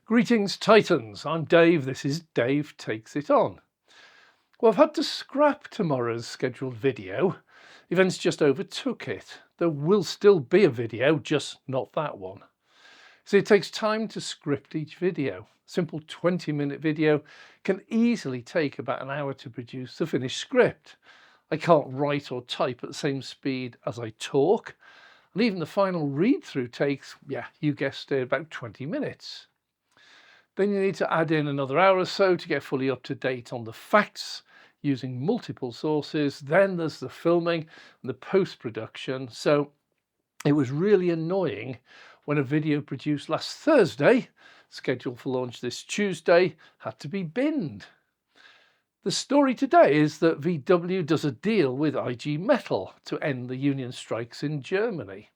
Greetings Titans, I'm Dave, this is Dave Takes It On. Well, I've had to scrap tomorrow's scheduled video. Events just overtook it. There will still be a video, just not that one. See, it takes time to script each video. A simple 20-minute video can easily take about an hour to produce the finished script. I can't write or type at the same speed as I talk, and even the final read-through takes, you guessed it, about 20 minutes. Then you need to add in another hour or so to get fully up to date on the facts using multiple sources. Then there's the filming and the post-production. So it was really annoying when a video produced last Thursday, scheduled for launch this Tuesday, had to be binned. The story today is that VW does a deal with IG Metall to end the union strikes in Germany.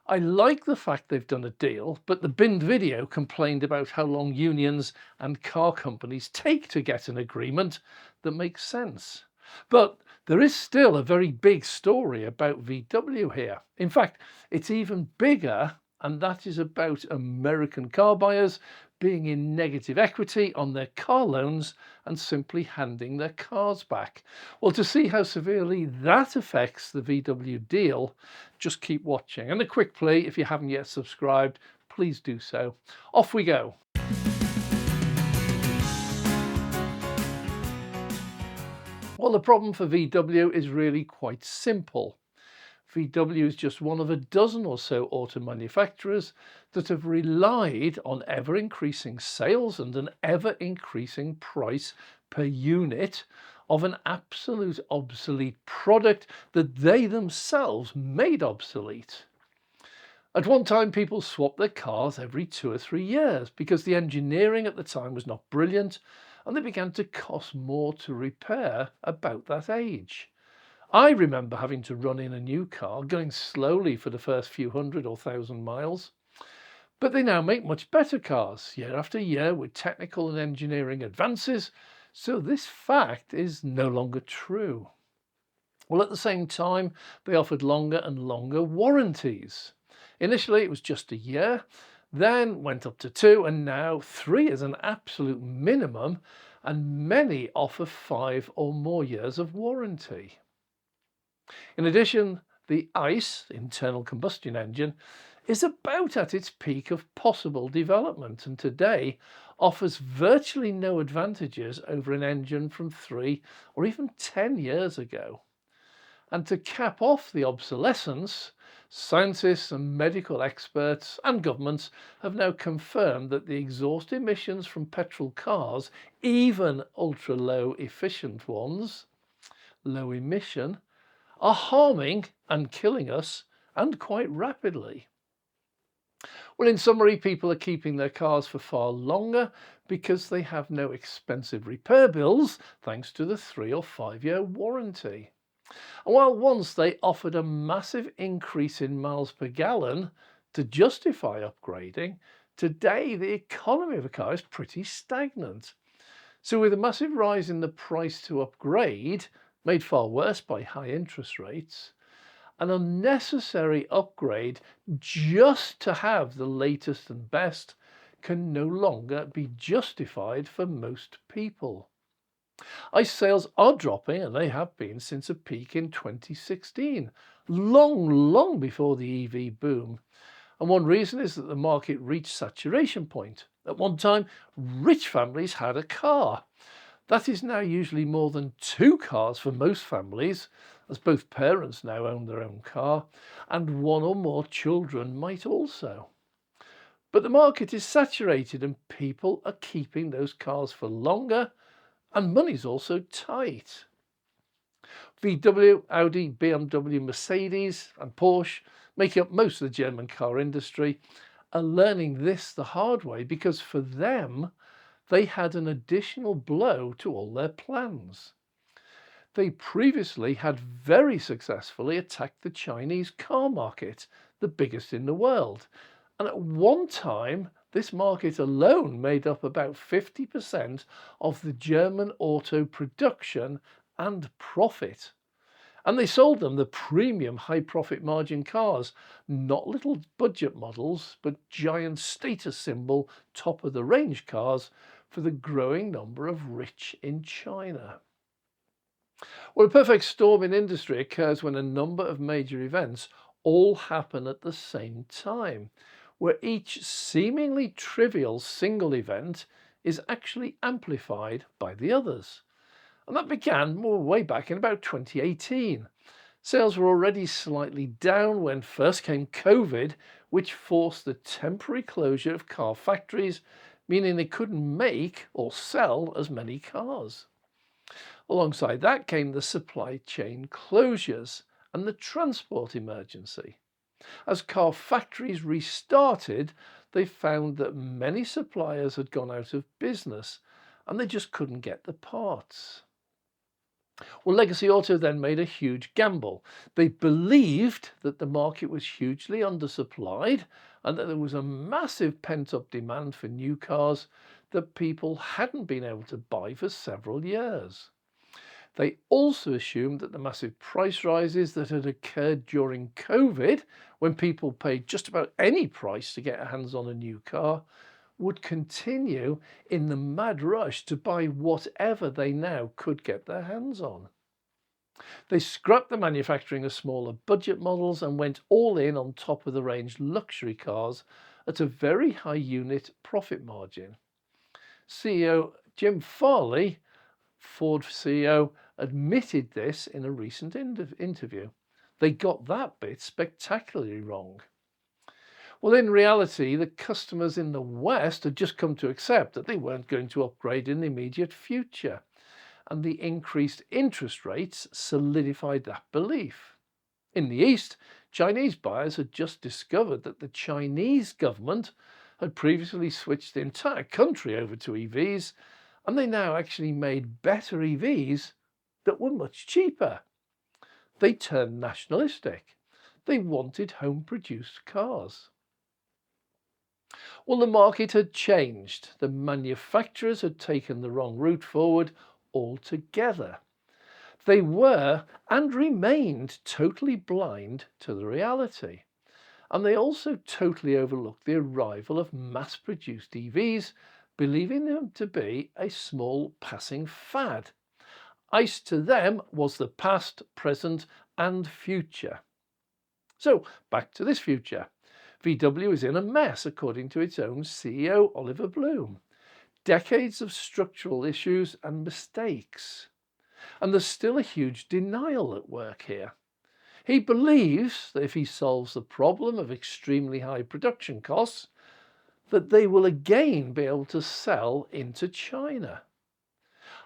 I like the fact they've done a deal, but the binned video complained about how long unions and car companies take to get an agreement that makes sense. But there is still a very big story about VW here. In fact, it's even bigger, and that is about American car buyers being in negative equity on their car loans and simply handing their cars back. Well, to see how severely that affects the VW deal, just keep watching. And a quick plea, if you haven't yet subscribed, please do so. Off we go. Well, the problem for VW is really quite simple. VW is just one of a dozen or so auto manufacturers that have relied on ever-increasing sales and an ever-increasing price per unit of an absolute obsolete product that they themselves made obsolete. At one time, people swapped their cars every 2 or 3 years because the engineering at the time was not brilliant and they began to cost more to repair about that age. I remember having to run in a new car, going slowly for the first few hundred or thousand miles. But they now make much better cars, year after year, with technical and engineering advances, so this fact is no longer true. Well, at the same time, they offered longer and longer warranties. Initially, it was just a year, then went up to 2, and now 3 is an absolute minimum, and many offer 5 or more years of warranty. In addition, the ICE, internal combustion engine, is about at its peak of possible development and today offers virtually no advantages over an engine from 3 or even 10 years ago. And to cap off the obsolescence, scientists and medical experts and governments have now confirmed that the exhaust emissions from petrol cars, even ultra-low efficient ones, low emission, are harming and killing us, and quite rapidly. Well, in summary, people are keeping their cars for far longer because they have no expensive repair bills thanks to the 3 or 5 year warranty. And while once they offered a massive increase in miles per gallon to justify upgrading, today the economy of a car is pretty stagnant. So with a massive rise in the price to upgrade, made far worse by high interest rates, an unnecessary upgrade just to have the latest and best can no longer be justified for most people. ICE sales are dropping, and they have been since a peak in 2016, long before the EV boom. And one reason is that the market reached saturation point. At one time, rich families had a car. That is now usually more than 2 cars for most families, as both parents now own their own car, and 1 or more children might also. But the market is saturated and people are keeping those cars for longer, and money's also tight. VW, Audi, BMW, Mercedes and Porsche, making up most of the German car industry, are learning this the hard way because for them, they had an additional blow to all their plans. They previously had very successfully attacked the Chinese car market, the biggest in the world. And at one time, this market alone made up about 50% of the German auto production and profit. And they sold them the premium high profit margin cars, not little budget models, but giant status symbol top of the range cars for the growing number of rich in China. Well, a perfect storm in industry occurs when a number of major events all happen at the same time, where each seemingly trivial single event is actually amplified by the others. And that began way back in about 2018. Sales were already slightly down when first came COVID, which forced the temporary closure of car factories, meaning they couldn't make or sell as many cars. Alongside that came the supply chain closures and the transport emergency. As car factories restarted, they found that many suppliers had gone out of business and they just couldn't get the parts. Well, Legacy Auto then made a huge gamble. They believed that the market was hugely undersupplied and that there was a massive pent-up demand for new cars that people hadn't been able to buy for several years. They also assumed that the massive price rises that had occurred during COVID, when people paid just about any price to get their hands on a new car, would continue in the mad rush to buy whatever they now could get their hands on. They scrapped the manufacturing of smaller budget models and went all in on top of the range luxury cars at a very high unit profit margin. CEO Jim Farley, Ford CEO, admitted this in a recent interview. They got that bit spectacularly wrong. Well, in reality, the customers in the West had just come to accept that they weren't going to upgrade in the immediate future, and the increased interest rates solidified that belief. In the East, Chinese buyers had just discovered that the Chinese government had previously switched the entire country over to EVs, and they now actually made better EVs that were much cheaper. They turned nationalistic. They wanted home-produced cars. Well, the market had changed. The manufacturers had taken the wrong route forward altogether. They were and remained totally blind to the reality. And they also totally overlooked the arrival of mass-produced EVs, believing them to be a small passing fad. ICE to them was the past, present and future. So back to this future. VW is in a mess, according to its own CEO, Oliver Bloom. Decades of structural issues and mistakes. And there's still a huge denial at work here. He believes that if he solves the problem of extremely high production costs, that they will again be able to sell into China.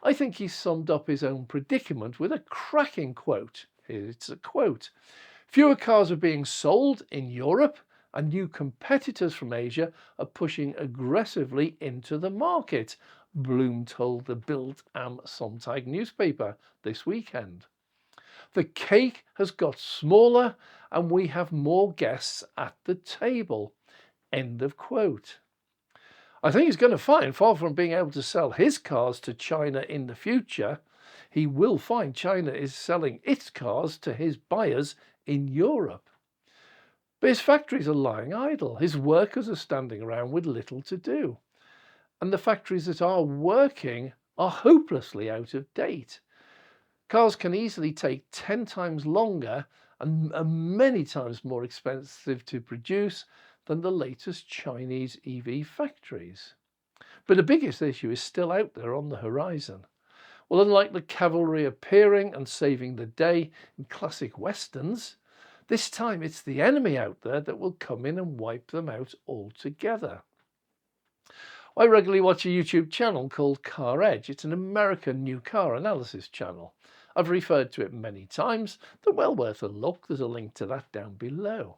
I think he summed up his own predicament with a cracking quote. It's a quote. Fewer cars are being sold in Europe, and new competitors from Asia are pushing aggressively into the market, Bloom told the Bild am Sonntag newspaper this weekend. The cake has got smaller and we have more guests at the table. End of quote. I think he's going to find, far from being able to sell his cars to China in the future, he will find China is selling its cars to his buyers in Europe. But his factories are lying idle. His workers are standing around with little to do. And the factories that are working are hopelessly out of date. Cars can easily take 10 times longer and many times more expensive to produce than the latest Chinese EV factories. But the biggest issue is still out there on the horizon. Well, unlike the cavalry appearing and saving the day in classic westerns, this time it's the enemy out there that will come in and wipe them out altogether. I regularly watch a YouTube channel called Car Edge. It's an American new car analysis channel. I've referred to it many times. They're well worth a look. There's a link to that down below.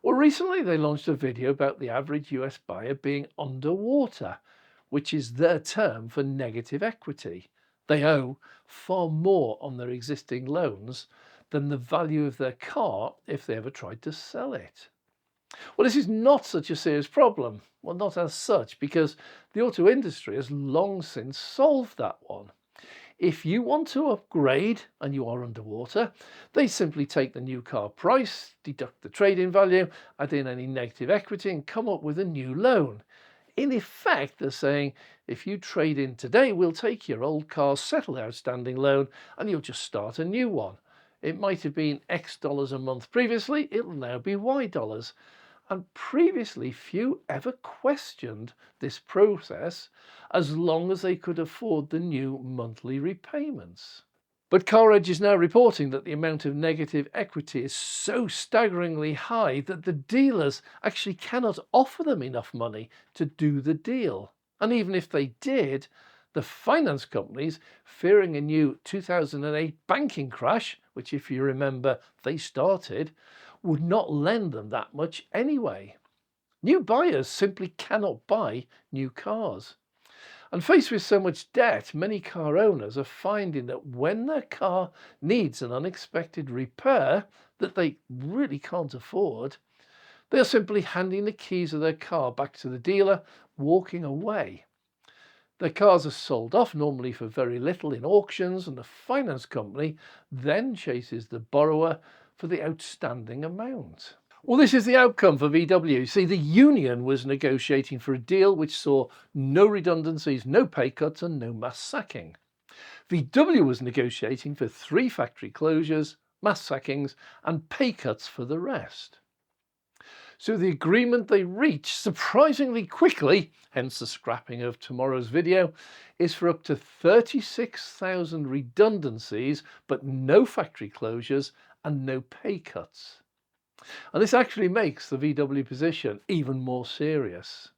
Well, recently they launched a video about the average US buyer being underwater, which is their term for negative equity. They owe far more on their existing loans than the value of their car if they ever tried to sell it. Well, this is not such a serious problem. Well, not as such, because the auto industry has long since solved that one. If you want to upgrade and you are underwater, they simply take the new car price, deduct the trade-in value, add in any negative equity and come up with a new loan. In effect, they're saying, if you trade in today, we'll take your old car, settle the outstanding loan, and you'll just start a new one. It might have been X dollars a month previously, it'll now be Y dollars. And previously, few ever questioned this process as long as they could afford the new monthly repayments. But CarEdge is now reporting that the amount of negative equity is so staggeringly high that the dealers actually cannot offer them enough money to do the deal. And even if they did, the finance companies, fearing a new 2008 banking crash, which if you remember they started, would not lend them that much anyway. New buyers simply cannot buy new cars. And faced with so much debt, many car owners are finding that when their car needs an unexpected repair that they really can't afford, they are simply handing the keys of their car back to the dealer, walking away. Their cars are sold off, normally for very little in auctions, and the finance company then chases the borrower for the outstanding amount. Well, this is the outcome for VW. See, the union was negotiating for a deal which saw no redundancies, no pay cuts and no mass sacking. VW was negotiating for 3 factory closures, mass sackings and pay cuts for the rest. So the agreement they reached surprisingly quickly, hence the scrapping of tomorrow's video, is for up to 36,000 redundancies, but no factory closures and no pay cuts. And this actually makes the VW position even more serious.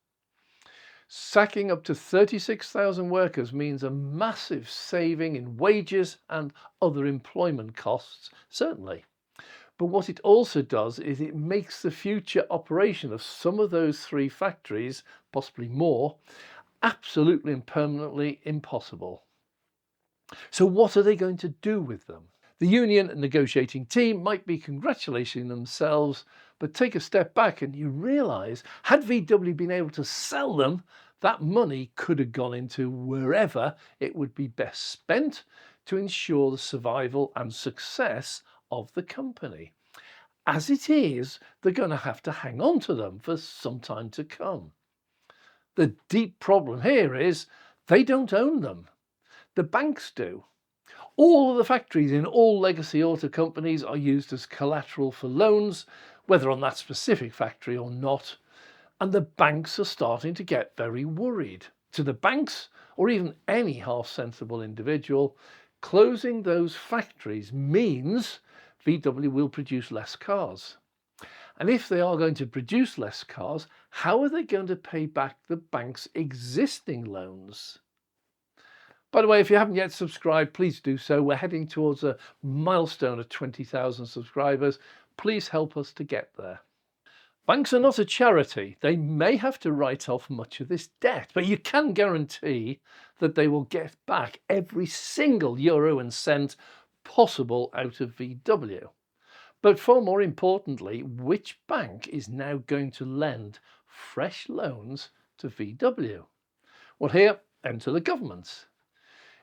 Sacking up to 36,000 workers means a massive saving in wages and other employment costs, certainly. But what it also does is it makes the future operation of some of those 3 factories, possibly more, absolutely and permanently impossible. So what are they going to do with them? The union negotiating team might be congratulating themselves, but take a step back and you realise, had VW been able to sell them, that money could have gone into wherever it would be best spent to ensure the survival and success of the company. As it is, they're going to have to hang on to them for some time to come. The deep problem here is they don't own them. The banks do. All of the factories in all legacy auto companies are used as collateral for loans, whether on that specific factory or not. And the banks are starting to get very worried. To the banks, or even any half-sensible individual, closing those factories means VW will produce less cars. And if they are going to produce less cars, how are they going to pay back the bank's existing loans? By the way, if you haven't yet subscribed, please do so. We're heading towards a milestone of 20,000 subscribers. Please help us to get there. Banks are not a charity. They may have to write off much of this debt, but you can guarantee that they will get back every single euro and cent possible out of VW. But far more importantly, which bank is now going to lend fresh loans to VW? Well, here enter the governments.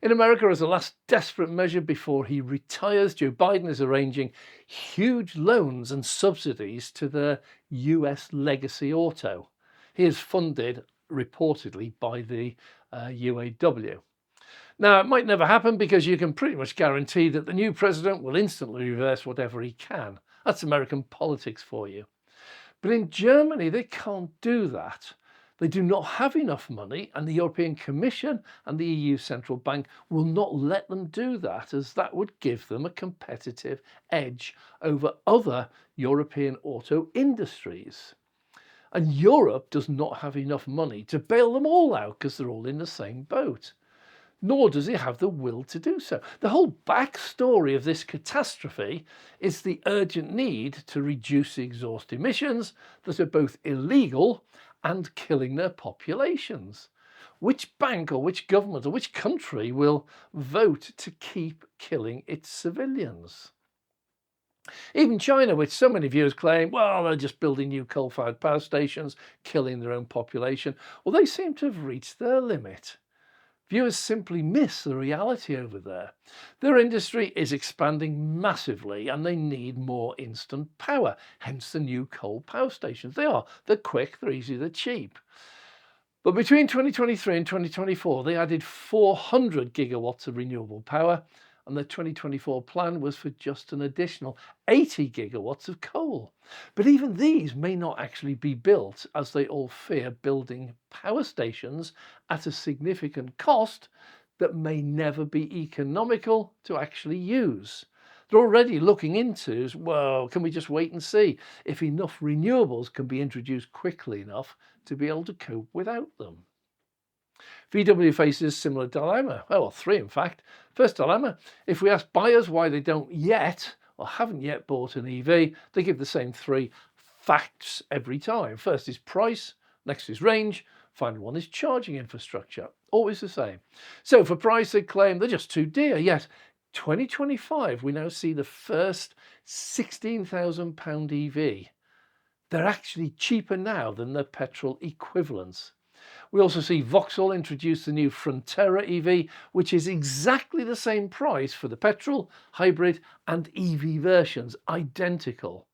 In America, as a last desperate measure before he retires, Joe Biden is arranging huge loans and subsidies to the US legacy auto. He is funded reportedly by the UAW. Now, it might never happen because you can pretty much guarantee that the new president will instantly reverse whatever he can. That's American politics for you. But in Germany, they can't do that. They do not have enough money, and the European Commission and the EU Central Bank will not let them do that, as that would give them a competitive edge over other European auto industries. And Europe does not have enough money to bail them all out because they're all in the same boat. Nor does it have the will to do so. The whole backstory of this catastrophe is the urgent need to reduce the exhaust emissions that are both illegal and killing their populations. Which bank or which government or which country will vote to keep killing its civilians? Even China, which so many viewers claim, well, they're just building new coal-fired power stations, killing their own population, well, they seem to have reached their limit. Viewers simply miss the reality over there. Their industry is expanding massively and they need more instant power, hence the new coal power stations. They're quick, they're easy, they're cheap. But between 2023 and 2024, they added 400 gigawatts of renewable power, and the 2024 plan was for just an additional 80 gigawatts of coal. But even these may not actually be built, as they all fear building power stations at a significant cost that may never be economical to actually use. They're already looking into, well, can we just wait and see if enough renewables can be introduced quickly enough to be able to cope without them? VW faces a similar dilemma. Well, three in fact. First dilemma, if we ask buyers why they don't yet or haven't yet bought an EV, they give the same three facts every time. First is price, next is range, final one is charging infrastructure. Always the same. So for price, they claim they're just too dear, yet 2025, we now see the first £16,000 EV. They're actually cheaper now than the petrol equivalents. We also see Vauxhall introduce the new Frontera EV, which is exactly the same price for the petrol, hybrid and EV versions, identical.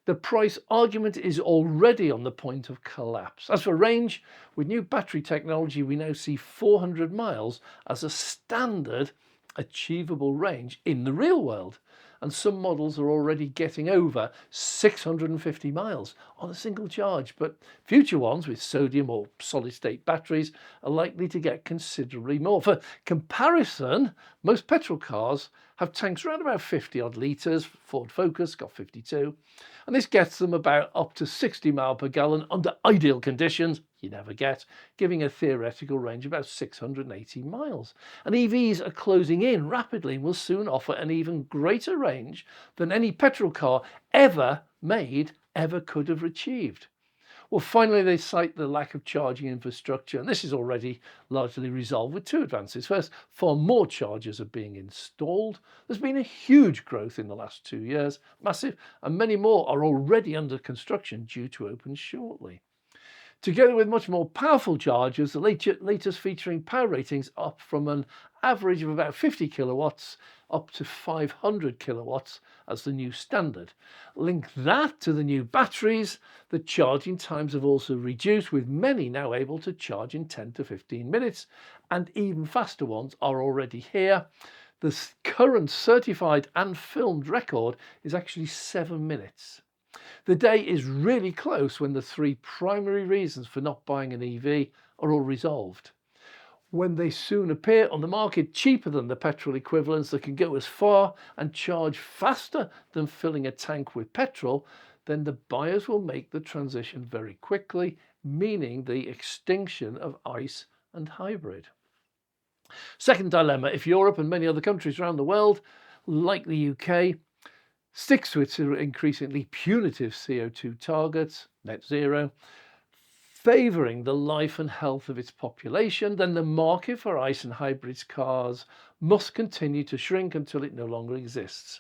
The price argument is already on the point of collapse. As for range, with new battery technology, we now see 400 miles as a standard achievable range in the real world, and some models are already getting over 650 miles on a single charge, but future ones with sodium or solid state batteries are likely to get considerably more. For comparison, most petrol cars have tanks around about 50 odd litres. Ford Focus got 52, and this gets them about up to 60 miles per gallon under ideal conditions, you never get, giving a theoretical range of about 680 miles. And EVs are closing in rapidly and will soon offer an even greater range than any petrol car ever made ever could have achieved. Well, finally, they cite the lack of charging infrastructure, and this is already largely resolved with two advances. First, far more chargers are being installed. There's been a huge growth in the last 2 years, massive, and many more are already under construction due to open shortly. Together with much more powerful chargers, the latest featuring power ratings up from an average of about 50 kilowatts up to 500 kilowatts as the new standard. Link that to the new batteries, the charging times have also reduced, with many now able to charge in 10 to 15 minutes, and even faster ones are already here. The current certified and filmed record is actually 7 minutes. The day is really close when the three primary reasons for not buying an EV are all resolved. When they soon appear on the market cheaper than the petrol equivalents that can go as far and charge faster than filling a tank with petrol, then the buyers will make the transition very quickly, meaning the extinction of ICE and hybrid. Second dilemma, if Europe and many other countries around the world, like the UK, sticks to its increasingly punitive CO2 targets, net zero, favouring the life and health of its population, then the market for ICE and hybrid cars must continue to shrink until it no longer exists.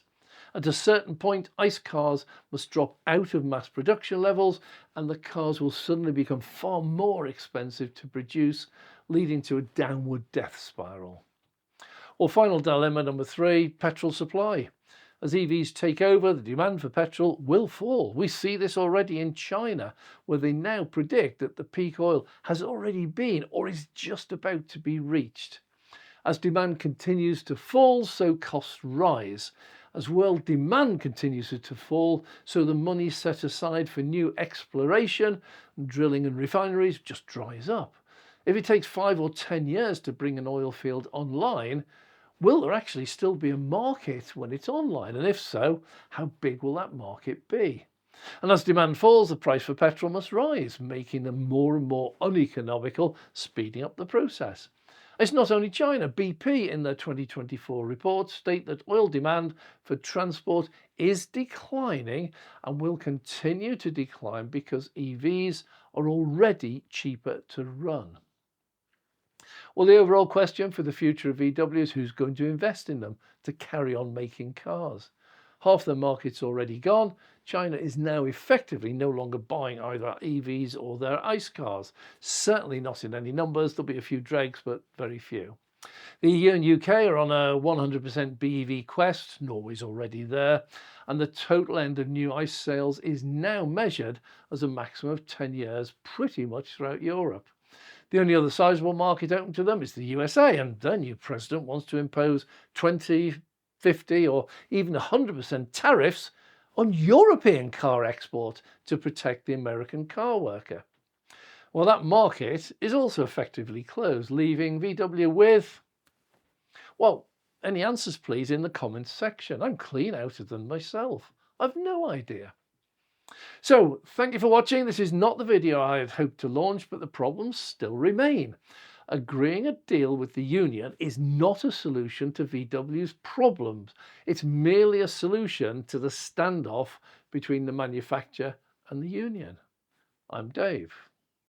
At a certain point, ICE cars must drop out of mass production levels and the cars will suddenly become far more expensive to produce, leading to a downward death spiral. Or final dilemma number 3, petrol supply. As EVs take over, the demand for petrol will fall. We see this already in China, where they now predict that the peak oil has already been or is just about to be reached. As demand continues to fall, so costs rise. As world demand continues to fall, so the money set aside for new exploration, drilling and refineries just dries up. If it takes 5 or 10 years to bring an oil field online, will there actually still be a market when it's online? And if so, how big will that market be? And as demand falls, the price for petrol must rise, making them more and more uneconomical, speeding up the process. It's not only China. BP in their 2024 report state that oil demand for transport is declining and will continue to decline because EVs are already cheaper to run. Well, the overall question for the future of VW is who's going to invest in them to carry on making cars. Half the market's already gone. China is now effectively no longer buying either EVs or their ICE cars. Certainly not in any numbers. There'll be a few dregs, but very few. The EU and UK are on a 100% BEV quest. Norway's already there. And the total end of new ICE sales is now measured as a maximum of 10 years pretty much throughout Europe. The only other sizable market open to them is the USA, and their new president wants to impose 20, 50 or even 100% tariffs on European car export to protect the American car worker. Well, that market is also effectively closed, leaving VW with, well, any answers please in the comments section. I'm clean out of them myself. I've no idea. So thank you for watching. This is not the video I had hoped to launch, but the problems still remain. Agreeing a deal with the union is not a solution to VW's problems. It's merely a solution to the standoff between the manufacturer and the union. I'm Dave.